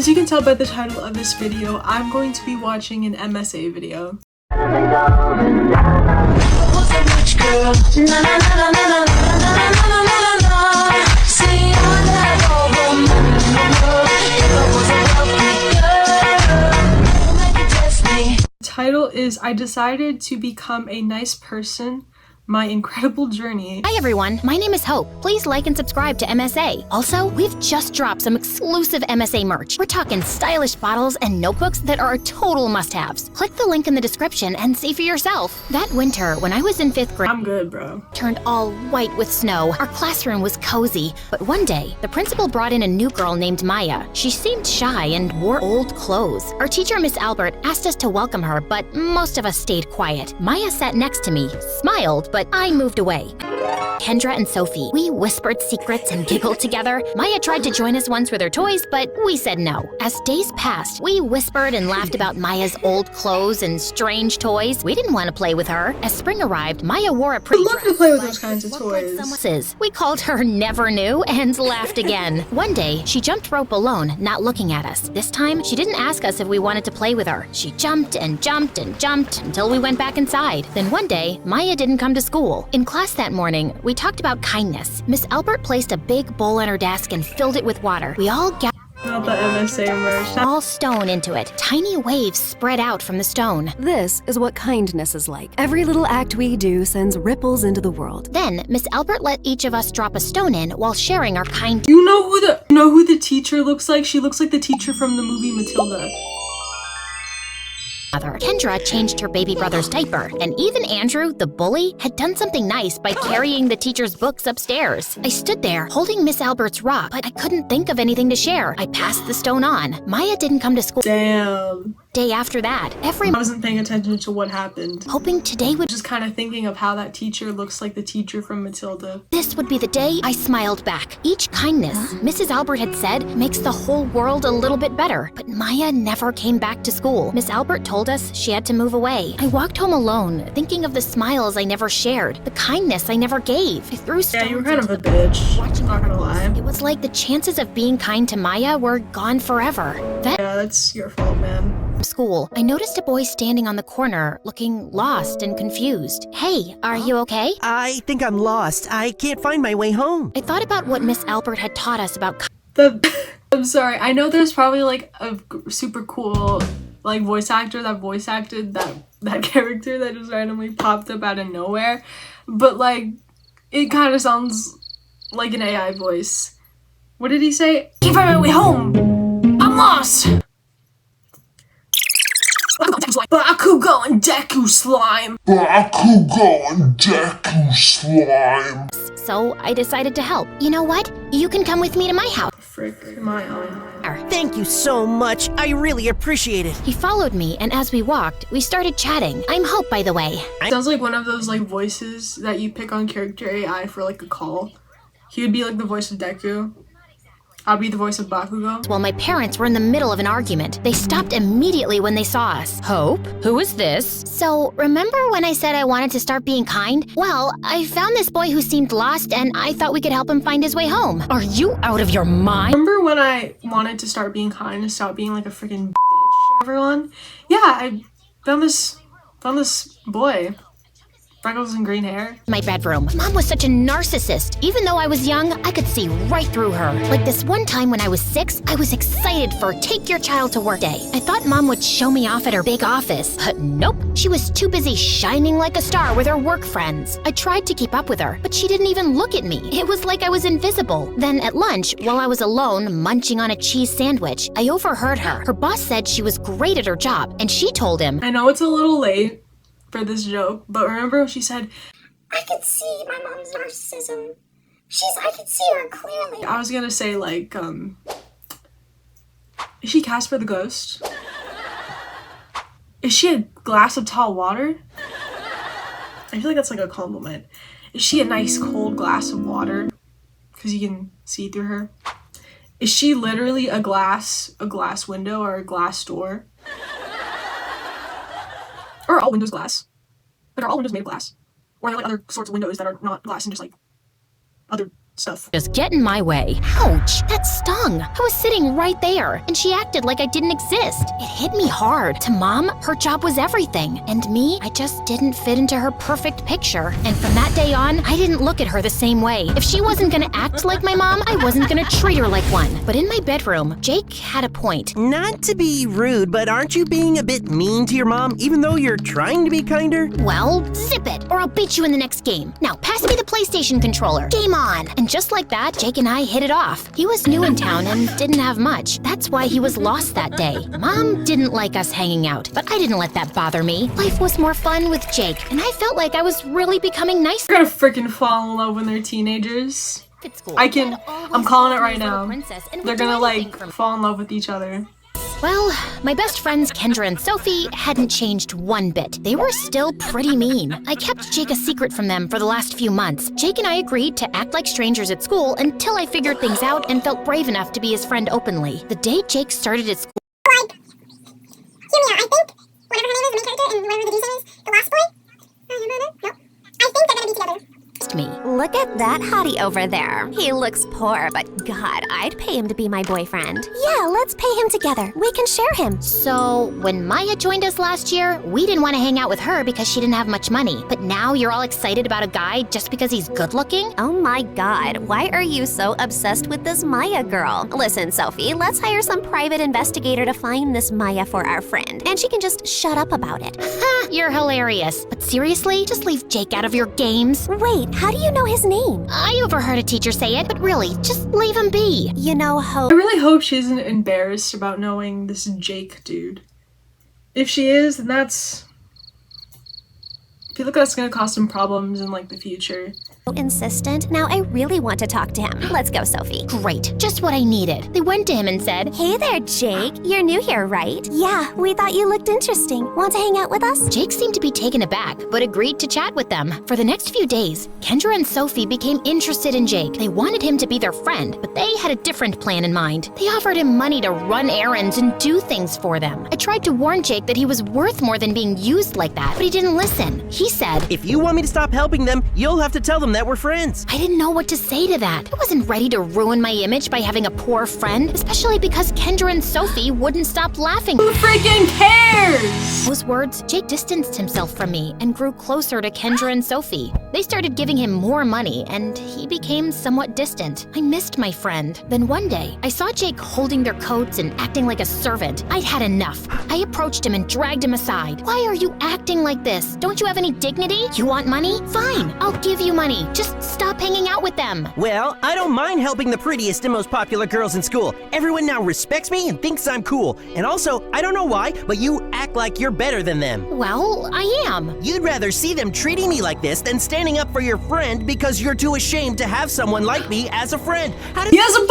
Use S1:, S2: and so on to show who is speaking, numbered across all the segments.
S1: As you can tell by the title of this video, I'm going to be watching an MSA video. The title is I Decided to Become a Nice Person, My Incredible Journey.
S2: Hi everyone, my name is Hope. Please like and subscribe to MSA. Also, we've just dropped some exclusive MSA merch. We're talking stylish bottles and notebooks that are total must-haves. Click the link in the description and see for yourself. That winter, when I was in 5th grade,
S1: I'm good, bro.
S2: Turned all white with snow. Our classroom was cozy. But one day, the principal brought in a new girl named Maya. She seemed shy and wore old clothes. Our teacher, Miss Albert, asked us to welcome her, but most of us stayed quiet. Maya sat next to me, smiled, but I moved away. Kendra and Sophie, we whispered secrets and giggled together. Maya tried to join us once with her toys, but we said no. As days passed, we whispered and laughed about Maya's old clothes and strange toys. We didn't want to play with her. As spring arrived, Maya wore a pretty
S1: I love to play with those kinds of toys.
S2: We called her Never Knew and laughed again. One day, she jumped rope alone, not looking at us. This time, she didn't ask us if we wanted to play with her. She jumped and jumped and jumped until we went back inside. Then one day, Maya didn't come to school. In class that morning, we talked about kindness. Miss Albert placed a big bowl on her desk and filled it with water. We all gathered
S1: Not the MSA merch.
S2: all stone into it. Tiny waves spread out from the stone.
S3: This is what kindness is like. Every little act we do sends ripples into the world.
S2: Then, Miss Albert let each of us drop a stone in while sharing our kind.
S1: You know who the teacher looks like? She looks like the teacher from the movie Matilda.
S2: Kendra changed her baby brother's diaper, and even Andrew, the bully, had done something nice by carrying the teacher's books upstairs. I stood there, holding Miss Albert's rock, but I couldn't think of anything to share. I passed the stone on. Maya didn't come to school.
S1: Damn.
S2: Day after that,
S1: I wasn't paying attention to what happened.
S2: hoping today would
S1: Just kind of thinking of how that teacher looks like the teacher from Matilda.
S2: this would be the day. I smiled back. Each kindness, Mrs. Albert had said, makes the whole world a little bit better. But Maya never came back to school. Miss Albert told us she had to move away. I walked home alone, thinking of the smiles I never shared, the kindness I never gave. I threw
S1: Yeah,
S2: stones
S1: you were kind of
S2: into
S1: a bitch.
S2: Watching
S1: Not gonna lie.
S2: It was like the chances of being kind to Maya were gone forever. That
S1: Yeah, that's your fault, man.
S2: school, I noticed a boy standing on the corner, looking lost and confused. Hey, are you okay?
S4: I think I'm lost. I can't find my way home.
S2: I thought about what Miss Albert had taught us about
S1: I'm sorry. I know there's probably like a super cool like voice actor that voice acted that character that just randomly popped up out of nowhere, but like it kind of sounds like an AI voice. What did he say? Can't find my way home. I'm lost. Bakugo and Deku slime.
S5: Bakugo and Deku slime.
S2: So I decided to help. You know what? You can come with me to my house.
S1: Frick, my own.
S4: Thank you so much. I really appreciate it.
S2: He followed me, and as we walked, we started chatting. I'm Hope, by the way.
S1: Sounds like one of those like voices that you pick on character AI for like a call. He would be like the voice of Deku. I'd be the voice of Bakugo.
S2: While my parents were in the middle of an argument, they stopped immediately when they saw us. Hope? Who is this? So, remember when I said I wanted to start being kind? Well, I found this boy who seemed lost, and I thought we could help him find his way home. Are you out of your mind?
S1: Remember when I wanted to start being kind and stop being like a freaking bitch to everyone? Yeah, I found this boy. Freckles and green hair.
S2: My bedroom. Mom was such a narcissist. Even though I was young, I could see right through her. Like this one time when I was 6, I was excited for Take Your Child to Work Day. I thought Mom would show me off at her big office, but nope. She was too busy shining like a star with her work friends. I tried to keep up with her, but she didn't even look at me. It was like I was invisible. Then at lunch, while I was alone munching on a cheese sandwich, I overheard her. Her boss said she was great at her job, and she told him,
S1: I know it's a little late for this joke, but remember when she said,
S6: I could see my mom's narcissism. I could see her clearly.
S1: I was gonna say like, is she Casper the Ghost? Is she a glass of tall water? I feel like that's like a compliment. Is she a nice cold glass of water? Because you can see through her. Is she literally a glass window or a glass door? Or are all windows glass? Like, are all windows made of glass? Or are there like other sorts of windows that are not glass and just like other stuff.
S2: just get in my way. Ouch, that stung. I was sitting right there, and she acted like I didn't exist. It hit me hard. To Mom, her job was everything. And me, I just didn't fit into her perfect picture. And from that day on, I didn't look at her the same way. If she wasn't gonna act like my mom, I wasn't gonna treat her like one. But in my bedroom, Jake had a point.
S4: Not to be rude, but aren't you being a bit mean to your mom, even though you're trying to be kinder?
S2: Well, zip it, or I'll beat you in the next game. Now, pass me the PlayStation controller. Game on! And just like that, Jake and I hit it off. He was new in town and didn't have much. That's why he was lost that day. Mom didn't like us hanging out, but I didn't let that bother me. Life was more fun with Jake, and I felt like I was really becoming nice.
S1: They're gonna freaking fall in love when they're teenagers.
S2: At school.
S1: I'm calling it right now.
S2: Princess and
S1: They're
S2: would do
S1: gonna
S2: anything
S1: like
S2: for me.
S1: fall in love with each other.
S2: Well, my best friends Kendra and Sophie hadn't changed one bit. They were still pretty mean. I kept Jake a secret from them for the last few months. Jake and I agreed to act like strangers at school until I figured things out and felt brave enough to be his friend openly. The day Jake started at school,
S6: Like, hear me out. I think whatever her name is, the main character, and whatever the dude's name is, the last boy. Nope. I think they're gonna be together.
S2: me.
S7: Look at that hottie over there. He looks poor, but God, I'd pay him to be my boyfriend.
S6: Yeah, let's pay him together. We can share him.
S2: So, when Maya joined us last year, we didn't want to hang out with her because she didn't have much money. But now you're all excited about a guy just because he's good looking?
S7: Oh my God, why are you so obsessed with this Maya girl? Listen, Sophie, let's hire some private investigator to find this Maya for our friend, and she can just shut up about it.
S2: Ha, you're hilarious. But seriously, just leave Jake out of your games.
S6: Wait, how do you know his name?
S2: I overheard a teacher say it, but really, just leave him be.
S7: You know,
S1: I really hope she isn't embarrassed about knowing this Jake dude. If she is, then that's... I feel like that's gonna cause some problems in like the future.
S7: insistent. Now I really want to talk to him. Let's go, Sophie.
S2: Great, just what I needed. They went to him and said,
S7: Hey there, Jake. You're new here, right?
S6: Yeah, we thought you looked interesting. Want to hang out with us?
S2: Jake seemed to be taken aback, but agreed to chat with them. For the next few days, Kendra and Sophie became interested in Jake. They wanted him to be their friend, but they had a different plan in mind. They offered him money to run errands and do things for them. I tried to warn Jake that he was worth more than being used like that, but he didn't listen. He said,
S4: If you want me to stop helping them, you'll have to tell them that we're friends.
S2: I didn't know what to say to that. I wasn't ready to ruin my image by having a poor friend, especially because Kendra and Sophie wouldn't stop laughing.
S1: Who freaking cares?
S2: Those words, Jake distanced himself from me and grew closer to Kendra and Sophie. They started giving him more money, and he became somewhat distant. I missed my friend. Then one day, I saw Jake holding their coats and acting like a servant. I'd had enough. I approached him and dragged him aside. Why are you acting like this? Don't you have any dignity? You want money? Fine, I'll give you money. Just stop hanging out with them.
S4: Well, I don't mind helping the prettiest and most popular girls in school. Everyone now respects me and thinks I'm cool. And also, I don't know why, but you act like you're better than them.
S2: Well, I am.
S4: You'd rather see them treating me like this than standing up for your friend because you're too ashamed to have someone like me as a friend. How did
S1: He has a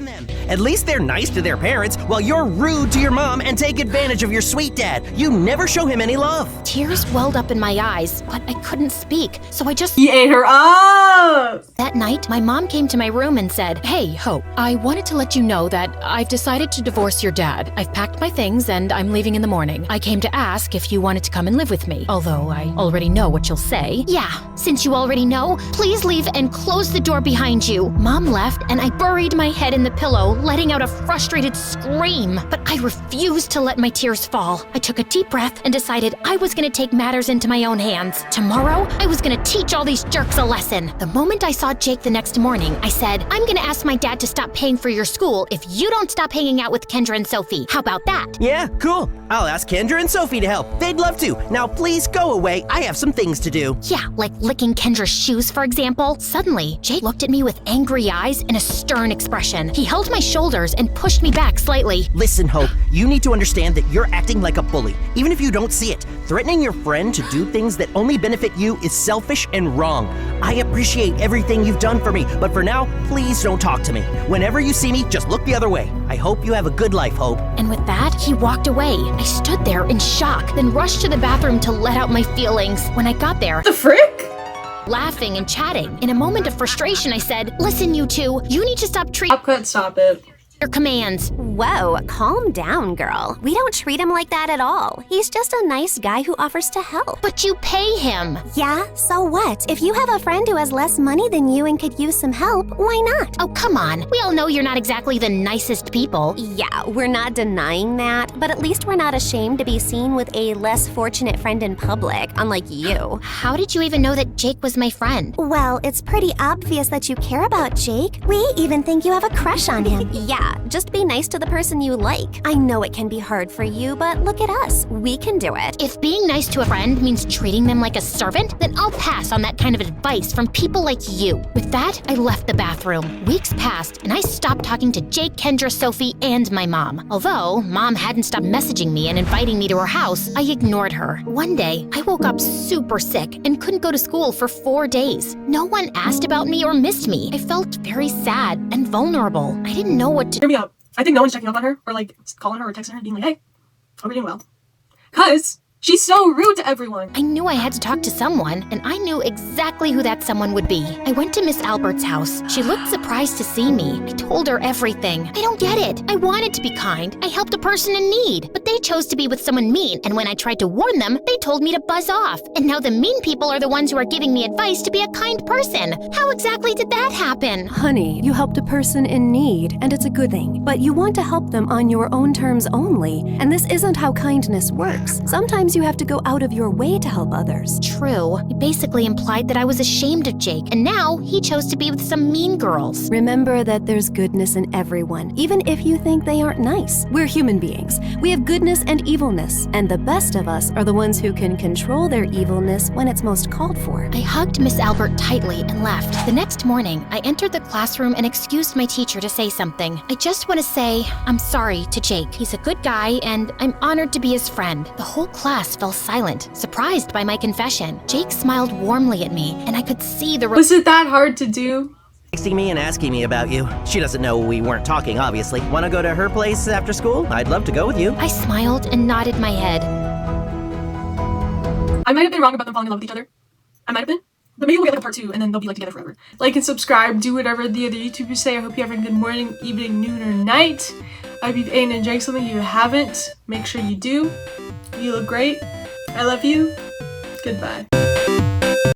S1: point!
S4: At least they're nice to their parents, while you're rude to your mom and take advantage of your sweet dad. You never show him any love.
S2: Tears welled up in my eyes, but I couldn't speak, so I just...
S1: He ate her up!
S2: That night, my mom came to my room and said,
S8: Hey, Hope, I wanted to let you know that I've decided to divorce your dad. I've packed my things and I'm leaving in the morning. I came to ask if you wanted to come and live with me, although I already know what you'll say.
S2: Yeah, since you already know, please leave and close the door behind you. Mom left and I buried my head in the pillow, letting out a frustrated scream. But I refused to let my tears fall. I took a deep breath and decided I was gonna take matters into my own hands. Tomorrow, I was gonna teach all these jerks a lesson. The moment I saw Jake the next morning, I said, I'm gonna ask my dad to stop paying for your school if you don't stop hanging out with Kendra and Sophie. How about that?
S4: Yeah, cool. I'll ask Kendra and Sophie to help. They'd love to. Now please go away. I have some things to do.
S2: Yeah, like licking Kendra's shoes, for example. Suddenly, Jake looked at me with angry eyes and a stern expression. He held my shoulders and pushed me back slightly.
S4: Listen, Hope, you need to understand that you're acting like a bully, even if you don't see it. Threatening your friend to do things that only benefit you is selfish and wrong. I appreciate everything you've done for me, but for now, please don't talk to me. Whenever you see me, just look the other way. I hope you have a good life, Hope.
S2: And with that, he walked away. I stood there in shock, then rushed to the bathroom to let out my feelings. When I got there,
S1: The frick?
S2: laughing and chatting. In a moment of frustration, I said, Listen, you two, you need to stop treating
S1: Stop it.
S2: your commands.
S7: Whoa, calm down, girl. We don't treat him like that at all. He's just a nice guy who offers to help.
S2: But you pay him.
S7: Yeah, so what? If you have a friend who has less money than you and could use some help, why not?
S2: Oh, come on. We all know you're not exactly the nicest people.
S7: Yeah, we're not denying that, but at least we're not ashamed to be seen with a less fortunate friend in public, unlike you.
S2: How did you even know that Jake was my friend?
S7: Well, it's pretty obvious that you care about Jake. We even think you have a crush on him. Yeah, just be nice to the person you like. I know it can be hard for you, but look at us. We can do it.
S2: If being nice to a friend means treating them like a servant, then I'll pass on that kind of advice from people like you. With that, I left the bathroom. Weeks passed, and I stopped talking to Jake, Kendra, Sophie, and my mom. Although Mom hadn't stopped messaging me and inviting me to her house, I ignored her. One day, I woke up super sick and couldn't go to school for 4 days. No one asked about me or missed me. I felt very sad and vulnerable. I didn't know what to
S1: Hear me out. I think no one's checking up on her or like calling her or texting her and being like, hey, hope you're doing well. Cause she's so rude to everyone.
S2: I knew I had to talk to someone, and I knew exactly who that someone would be. I went to Miss Albert's house. She looked surprised to see me. I told her everything. I don't get it. I wanted to be kind. I helped a person in need, but they chose to be with someone mean, and when I tried to warn them, they told me to buzz off. And now the mean people are the ones who are giving me advice to be a kind person. How exactly did that happen?
S3: Honey, you helped a person in need, and it's a good thing. But you want to help them on your own terms only, and this isn't how kindness works. Sometimes you have to go out of your way to help others.
S2: True. It basically implied that I was ashamed of Jake, and now he chose to be with some mean girls.
S3: Remember that there's goodness in everyone, even if you think they aren't nice. We're human beings. We have goodness and evilness, and the best of us are the ones who can control their evilness when it's most called for.
S2: I hugged Miss Albert tightly and left. The next morning, I entered the classroom and excused my teacher to say something. I just want to say I'm sorry to Jake. He's a good guy, and I'm honored to be his friend. The whole class fell silent, surprised by my confession. Jake smiled warmly at me, and I could see the
S1: Was it that hard to do?
S4: Texting me and asking me about you. She doesn't know we weren't talking, obviously. Want to go to her place after school? I'd love to go with you.
S2: I smiled and nodded my head.
S1: I might have been wrong about them falling in love with each other. I might have been. But maybe we'll get like a part 2 and then they'll be like together forever. Like and subscribe, do whatever the other YouTubers say. I hope you have a good morning, evening, noon, or night. I hope you've eaten and drank something. If you haven't, make sure you do. You look great. I love you. Goodbye.